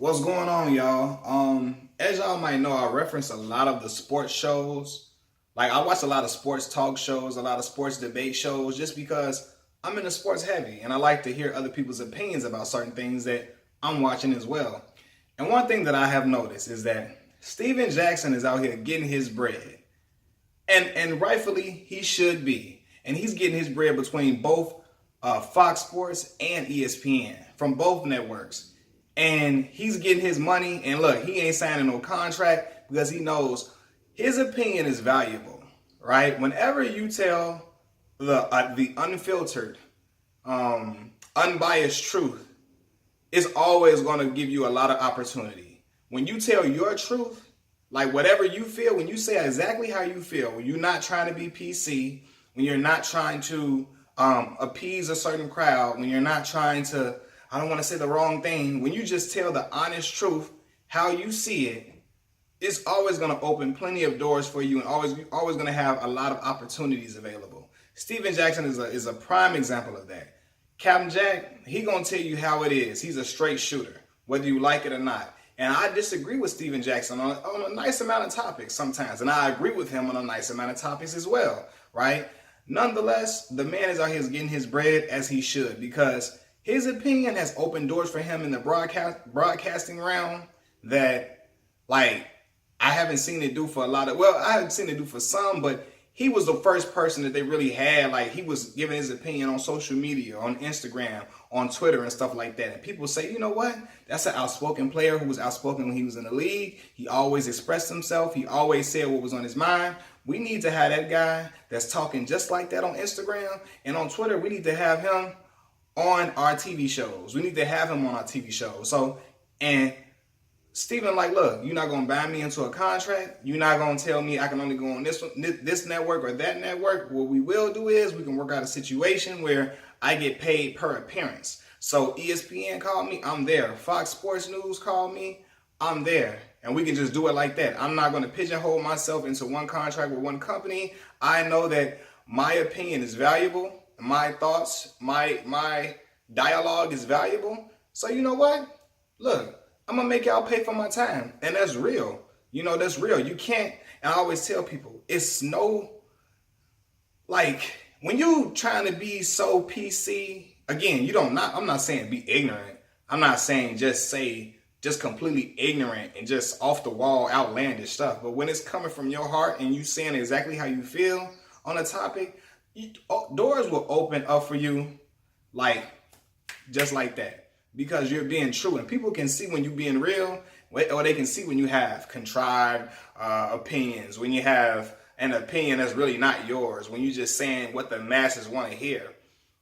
What's going on, y'all? As y'all might know, I reference a lot of the sports shows. Like I watch a lot of sports talk shows, a lot of sports debate shows, just because I'm into sports heavy and I like to hear other people's opinions about certain things that I'm watching as well. And one thing that I have noticed is that Steven Jackson is out here getting his bread. And rightfully he should be. And he's getting his bread between both Fox Sports and ESPN from both networks. And he's getting his money. And look, he ain't signing no contract because he knows his opinion is valuable, right? Whenever you tell the unfiltered, unbiased truth, it's always going to give you a lot of opportunity. When you tell your truth, like whatever you feel, when you say exactly how you feel, when you're not trying to be PC, when you're not trying to appease a certain crowd, when you're not trying to, I don't want to say the wrong thing, when you just tell the honest truth, how you see it, it's always going to open plenty of doors for you and always going to have a lot of opportunities available. Steven Jackson is a prime example of that. Captain Jack, he going to tell you how it is. He's a straight shooter, whether you like it or not. And I disagree with Steven Jackson on a nice amount of topics sometimes. And I agree with him on a nice amount of topics as well, right? Nonetheless, the man is out here getting his bread as he should because his opinion has opened doors for him in the broadcasting realm that, like, I haven't seen it do for a lot of, well, I haven't seen it do for some, but he was the first person that they really had. Like, he was giving his opinion on social media, on Instagram, on Twitter and stuff like that. And people say, you know what? That's an outspoken player who was outspoken when he was in the league. He always expressed himself. He always said what was on his mind. We need to have that guy that's talking just like that on Instagram and on Twitter. We need to have him on our TV shows. We need to have him on our TV shows. So, and Steven, like, look, you're not going to bind me into a contract. You're not going to tell me I can only go on this network or that network. What we will do is we can work out a situation where I get paid per appearance. So ESPN called me, I'm there. Fox Sports News called me, I'm there. And we can just do it like that. I'm not going to pigeonhole myself into one contract with one company. I know that my opinion is valuable. My thoughts, my dialogue is valuable. So you know what? Look, I'm going to make y'all pay for my time. And that's real. You know, that's real. You can't, and I always tell people, it's no, like, when you trying to be so PC, again, I'm not saying be ignorant. I'm not saying just completely ignorant and just off the wall, outlandish stuff. But when it's coming from your heart and you saying exactly how you feel on a topic, doors will open up for you, like, just like that. Because you're being true, and people can see when you're being real, or they can see when you have contrived opinions, when you have an opinion that's really not yours, when you're just saying what the masses want to hear.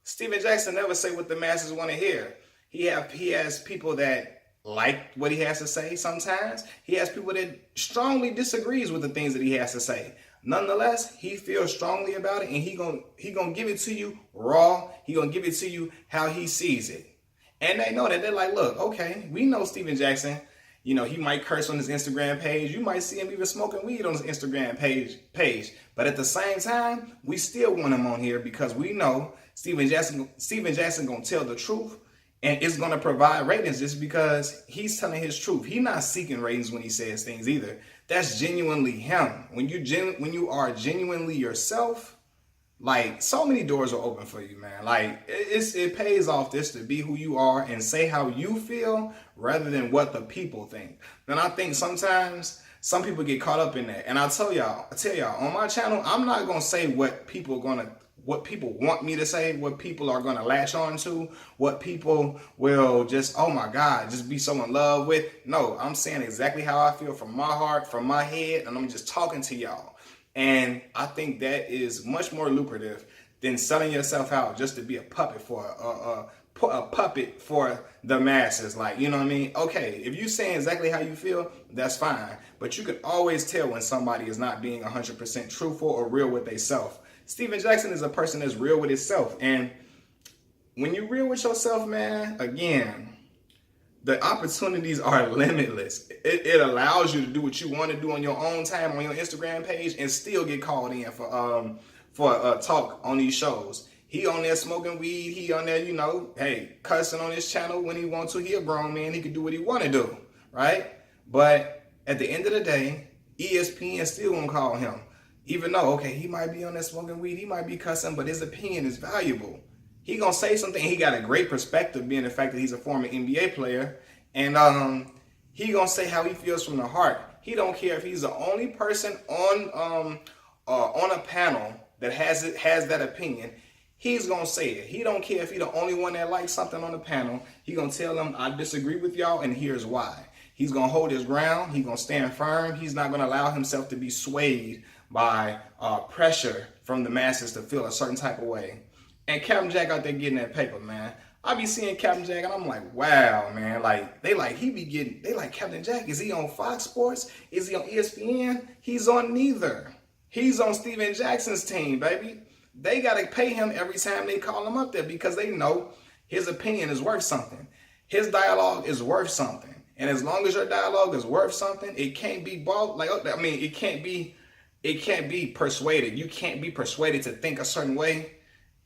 Steven Jackson never say what the masses want to hear. He has people that like what he has to say sometimes. He has people that strongly disagrees with the things that he has to say. Nonetheless, he feels strongly about it, and he gonna give it to you raw. He gonna give it to you how he sees it. And they know that. They're like, look, okay, we know Steven Jackson. You know, he might curse on his Instagram page. You might see him even smoking weed on his Instagram page. But at the same time, we still want him on here because we know Steven Jackson gonna tell the truth, and it's gonna provide ratings just because he's telling his truth. He's not seeking ratings when he says things either. That's genuinely him. When you are genuinely yourself, like, so many doors are open for you, man. Like, it pays off just to be who you are and say how you feel rather than what the people think. And I think sometimes some people get caught up in that. And I tell y'all, on my channel, I'm not gonna say what people want me to say, what people are gonna latch on to, what people will just, oh my God, just be so in love with. No, I'm saying exactly how I feel from my heart, from my head, and I'm just talking to y'all. And I think that is much more lucrative than selling yourself out just to be a puppet for the masses. Like, you know what I mean? Okay, if you're saying exactly how you feel, that's fine. But you can always tell when somebody is not being 100% truthful or real with themselves. Steven Jackson is a person that's real with himself. And when you're real with yourself, man, again, the opportunities are limitless. It allows you to do what you want to do on your own time on your Instagram page and still get called in for a talk on these shows. He on there smoking weed. He on there, hey, cussing on his channel when he wants to. He a grown man. He can do what he want to do. right? But at the end of the day, ESPN still gonna call him. Even though, okay, he might be on there smoking weed, he might be cussing, but his opinion is valuable. He gonna say something. He got a great perspective, being the fact that he's a former NBA player, and he gonna say how he feels from the heart. He don't care if he's the only person on a panel that has that opinion. He's gonna say it. He don't care if he's the only one that likes something on the panel. He gonna tell them, I disagree with y'all, and here's why. He's gonna hold his ground. He's gonna stand firm. He's not gonna allow himself to be swayed by pressure from the masses to feel a certain type of way. And Captain Jack out there getting that paper, man. I be seeing Captain Jack and I'm like, wow, man. Like, they like Captain Jack. Is he on Fox Sports? Is he on ESPN? He's on neither. He's on Steven Jackson's team, baby. They got to pay him every time they call him up there because they know his opinion is worth something. His dialogue is worth something. And as long as your dialogue is worth something, it can't be bought. It can't be persuaded. You can't be persuaded to think a certain way.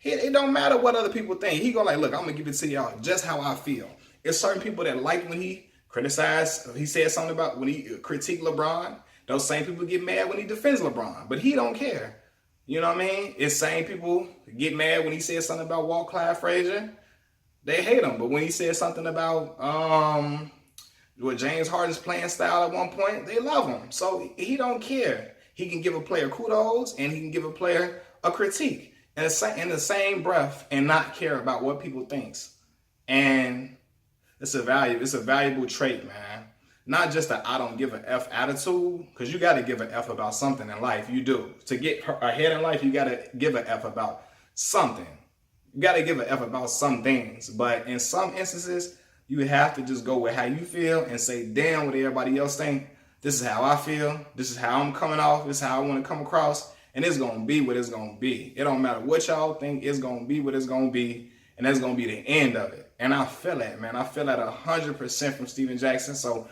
It don't matter what other people think. He go like, look, I'm going to give it to y'all just how I feel. It's certain people that like when he said something about when he critiqued LeBron. Those same people get mad when he defends LeBron, but he don't care. You know what I mean? It's same people get mad when he says something about Walt Clyde Frazier. They hate him, but when he says something about what James Harden's playing style at one point, they love him. So he don't care. He can give a player kudos and he can give a player a critique in the same breath and not care about what people thinks. And it's a valuable trait, man. Not just a I don't give a F attitude, because you got to give an F about something in life. You do. To get ahead in life, you got to give an F about something. You got to give an F about some things. But in some instances, you have to just go with how you feel and say, damn, what everybody else think. This is how I feel. This is how I'm coming off. This is how I want to come across. And it's going to be what it's going to be. It don't matter what y'all think. It's going to be what it's going to be. And that's going to be the end of it. And I feel that, man. I feel that 100% from Steven Jackson. So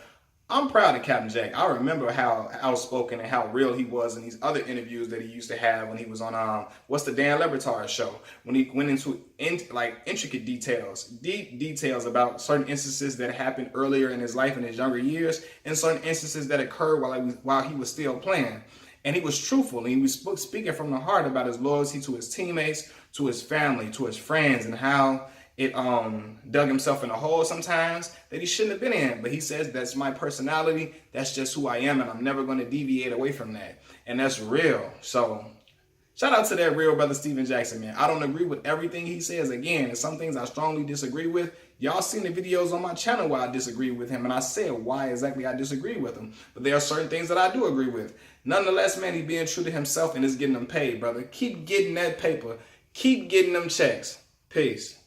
I'm proud of Captain Jack. I remember how outspoken and how real he was in these other interviews that he used to have when he was on what's the Dan Le Batard show, when he went into intricate details, deep details about certain instances that happened earlier in his life in his younger years, and certain instances that occurred while he was still playing. And he was truthful, and he was speaking from the heart about his loyalty to his teammates, to his family, to his friends, and how it dug himself in a hole sometimes that he shouldn't have been in. But he says, that's my personality. That's just who I am. And I'm never going to deviate away from that. And that's real. So shout out to that real brother, Steven Jackson, man. I don't agree with everything he says. Again, there's some things I strongly disagree with. Y'all seen the videos on my channel where I disagree with him. And I said why exactly I disagree with him. But there are certain things that I do agree with. Nonetheless, man, he's being true to himself and is getting them paid, brother. Keep getting that paper. Keep getting them checks. Peace.